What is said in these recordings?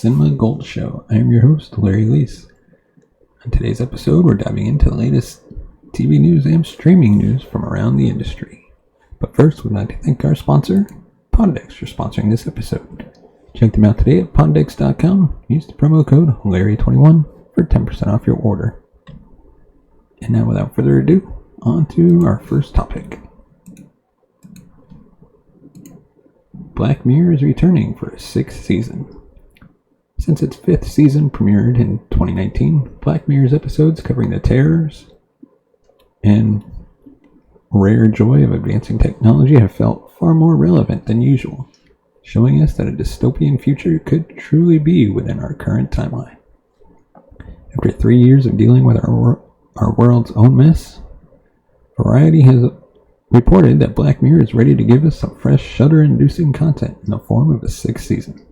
Cinema Gold Show. I am your host, Larry Leese. On today's episode, we're diving into the latest TV news and streaming news from around the industry. But first, we'd like to thank our sponsor, Poddex, for sponsoring this episode. Check them out today at poddex.com. Use the promo code Larry21 for 10% off your order. And now, without further ado, on to our first topic. Black Mirror is returning for a 6th season. Since its 5th season premiered in 2019, Black Mirror's episodes covering the terrors and rare joy of advancing technology have felt far more relevant than usual, showing us that a dystopian future could truly be within our current timeline. After 3 years of dealing with our world's own mess, Variety has reported that Black Mirror is ready to give us some fresh, shudder-inducing content in the form of a 6th season.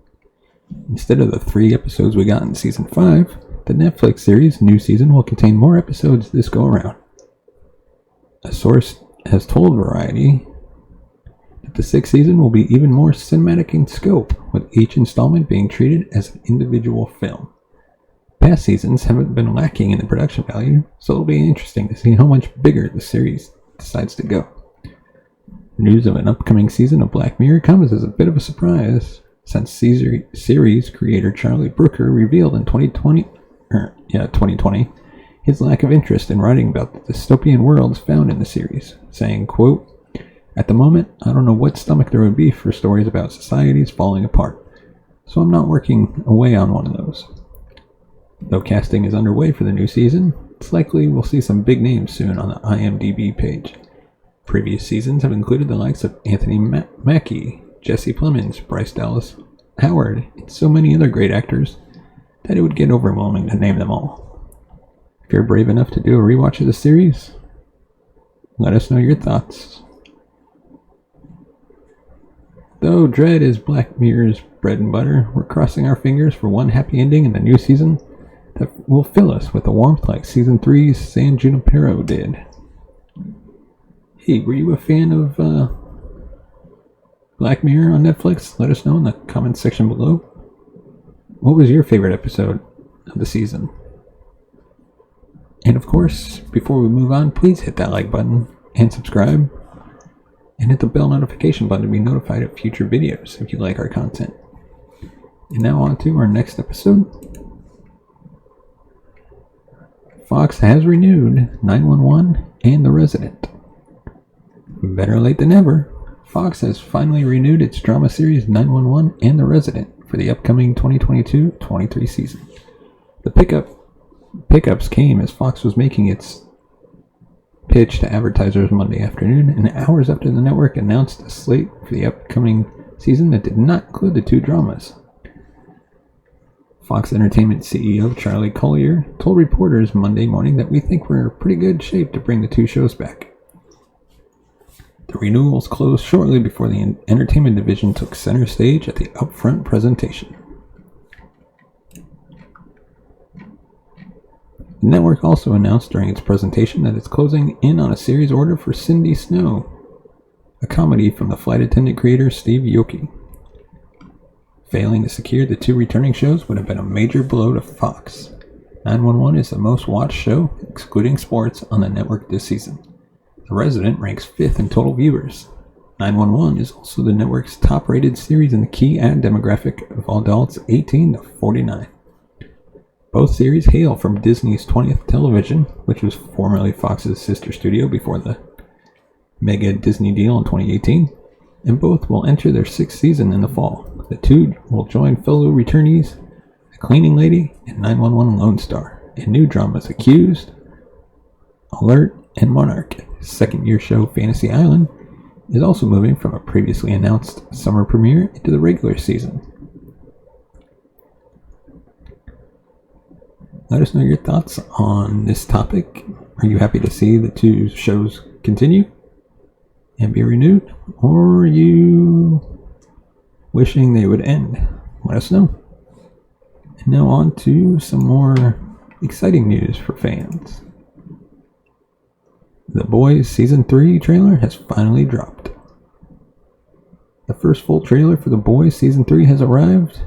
Instead of the 3 episodes we got in Season 5, the Netflix series' new season will contain more episodes this go-around. A source has told Variety that the 6th season will be even more cinematic in scope, with each installment being treated as an individual film. Past seasons haven't been lacking in the production value, so it'll be interesting to see how much bigger the series decides to go. News of an upcoming season of Black Mirror comes as a bit of a surprise, since series creator Charlie Brooker revealed in 2020 his lack of interest in writing about the dystopian worlds found in the series, saying, quote, "At the moment, I don't know what stomach there would be for stories about societies falling apart, so I'm not working away on one of those." Though casting is underway for the new season, it's likely we'll see some big names soon on the IMDb page. Previous seasons have included the likes of Anthony Mackie, Jesse Plemons, Bryce Dallas Howard, and so many other great actors that it would get overwhelming to name them all. If you're brave enough to do a rewatch of the series, let us know your thoughts. Though dread is Black Mirror's bread and butter, we're crossing our fingers for one happy ending in the new season that will fill us with the warmth like Season 3's San Junipero did. Hey, were you a fan of Black Mirror on Netflix? Let us know in the comments section below. What was your favorite episode of the season? And of course, before we move on, please hit that like button and subscribe. And hit the bell notification button to be notified of future videos if you like our content. And now on to our next episode. Fox has renewed 911 and The Resident. Better late than never, Fox has finally renewed its drama series 911 and The Resident for the upcoming 2022-23 season. The pickups came as Fox was making its pitch to advertisers Monday afternoon, and hours after the network announced a slate for the upcoming season that did not include the 2 dramas. Fox Entertainment CEO Charlie Collier told reporters Monday morning that "We think we're in pretty good shape to bring the 2 shows back." The renewals closed shortly before the entertainment division took center stage at the upfront presentation. The network also announced during its presentation that it's closing in on a series order for Cindy Snow, a comedy from the flight attendant creator Steve Yoki. Failing to secure the 2 returning shows would have been a major blow to Fox. 911 is the most watched show, excluding sports, on the network this season. The Resident ranks 5th in total viewers. 911 is also the network's top-rated series in the key ad demographic of adults 18 to 49. Both series hail from Disney's 20th Television, which was formerly Fox's sister studio before the mega Disney deal in 2018, and both will enter their 6th season in the fall. The 2 will join fellow returnees, The Cleaning Lady and 911 Lone Star, in new dramas Accused, Alert, and Monarch. Second-year show Fantasy Island is also moving from a previously announced summer premiere into the regular season. Let us know your thoughts on this topic. Are you happy to see the 2 shows continue and be renewed? Or are you wishing they would end? Let us know. And now on to some more exciting news for fans. The Boys Season 3 trailer has finally dropped. The first full trailer for The Boys Season 3 has arrived,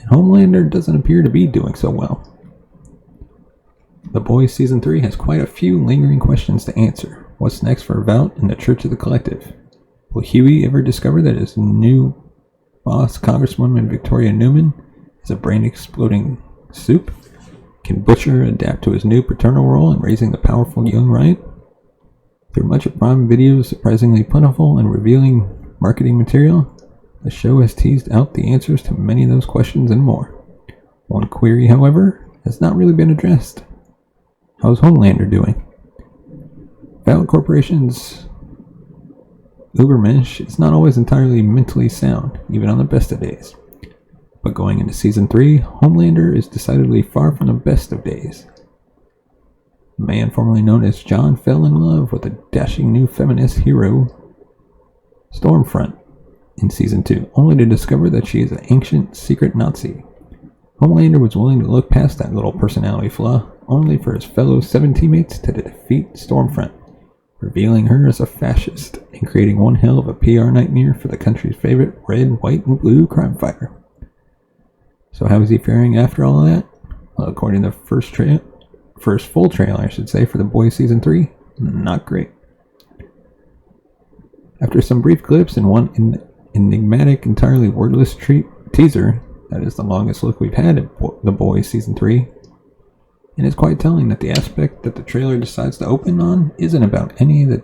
and Homelander doesn't appear to be doing so well. The Boys Season 3 has quite a few lingering questions to answer. What's next for Vought and the Church of the Collective? Will Huey ever discover that his new boss, Congresswoman Victoria Newman, is a brain-exploding soup? Can Butcher adapt to his new paternal role in raising the powerful young Riot? Through much of Prime Video's surprisingly plentiful and revealing marketing material, the show has teased out the answers to many of those questions and more. One query, however, has not really been addressed. How's Homelander doing? Vought Corporation's Ubermensch is not always entirely mentally sound, even on the best of days. But going into Season 3, Homelander is decidedly far from the best of days. The man formerly known as John fell in love with a dashing new feminist hero, Stormfront, in Season 2, only to discover that she is an ancient secret Nazi. Homelander was willing to look past that little personality flaw, only for his fellow 7 teammates to defeat Stormfront, revealing her as a fascist and creating one hell of a PR nightmare for the country's favorite red, white, and blue crime fighter. So how is he faring after all of that? Well, according to the first full trailer, for The Boys Season 3, not great. After some brief clips and one enigmatic, entirely wordless teaser, that is the longest look we've had at The Boys Season 3, and it's quite telling that the aspect that the trailer decides to open on isn't about any of the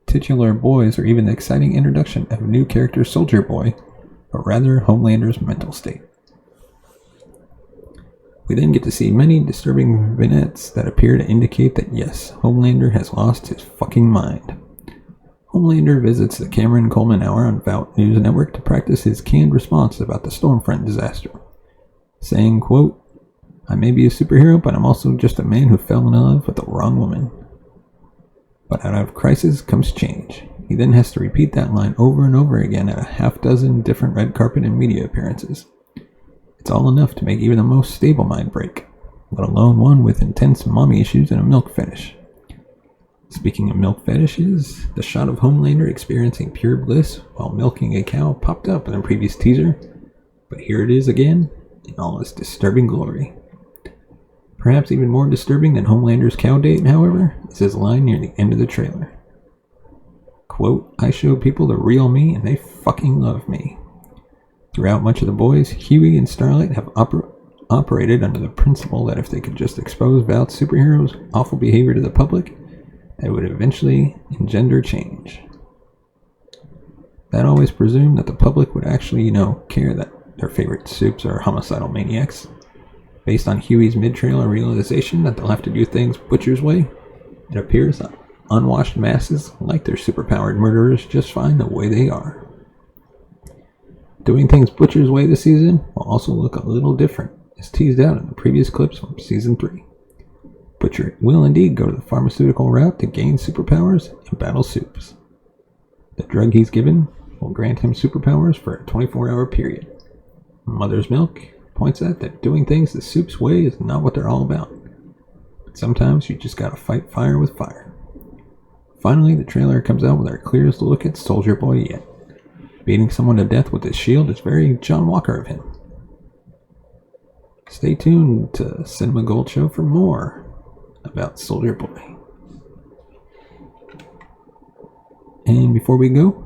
titular boys or even the exciting introduction of new character Soldier Boy, but rather Homelander's mental state. We then get to see many disturbing vignettes that appear to indicate that yes, Homelander has lost his fucking mind. Homelander visits the Cameron Coleman Hour on Vought News Network to practice his canned response about the Stormfront disaster, saying, quote, "I may be a superhero, but I'm also just a man who fell in love with the wrong woman. But out of crisis comes change." He then has to repeat that line over and over again at a half-dozen different red carpet and media appearances. It's all enough to make even the most stable mind break, let alone one with intense mommy issues and a milk fetish. Speaking of milk fetishes, the shot of Homelander experiencing pure bliss while milking a cow popped up in a previous teaser, but here it is again in all its disturbing glory. Perhaps even more disturbing than Homelander's cow date, however, is his line near the end of the trailer. Quote, "I show people the real me and they fucking love me." Throughout much of The Boys, Huey and Starlight have operated under the principle that if they could just expose Vought's superheroes' awful behavior to the public, that would eventually engender change. That always presumed that the public would actually, care that their favorite supes are homicidal maniacs. Based on Huey's mid-trailer realization that they'll have to do things Butcher's way, it appears that unwashed masses like their superpowered murderers just fine the way they are. Doing things Butcher's way this season will also look a little different, as teased out in the previous clips from Season 3. Butcher will indeed go to the pharmaceutical route to gain superpowers and battle supes. The drug he's given will grant him superpowers for a 24-hour period. Mother's Milk points out that doing things the soup's way is not what they're all about. But sometimes you just gotta fight fire with fire. Finally, the trailer comes out with our clearest look at Soldier Boy yet. Beating someone to death with his shield is very John Walker of him. Stay tuned to Cinema Gold Show for more about Soldier Boy. And before we go,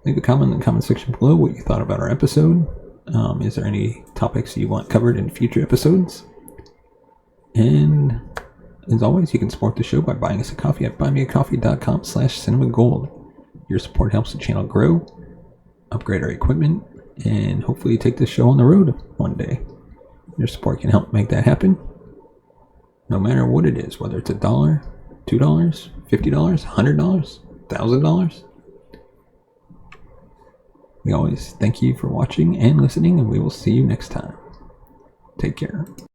leave a comment in the comment section below what you thought about our episode. Is there any topics you want covered in future episodes? And as always, you can support the show by buying us a coffee at buymeacoffee.com/cinemagold. Your support helps the channel grow, upgrade our equipment, and hopefully take this show on the road one day. Your support can help make that happen. No matter what it is, whether it's $1, $2, $50, $100, $1,000. We always thank you for watching and listening, and we will see you next time. Take care.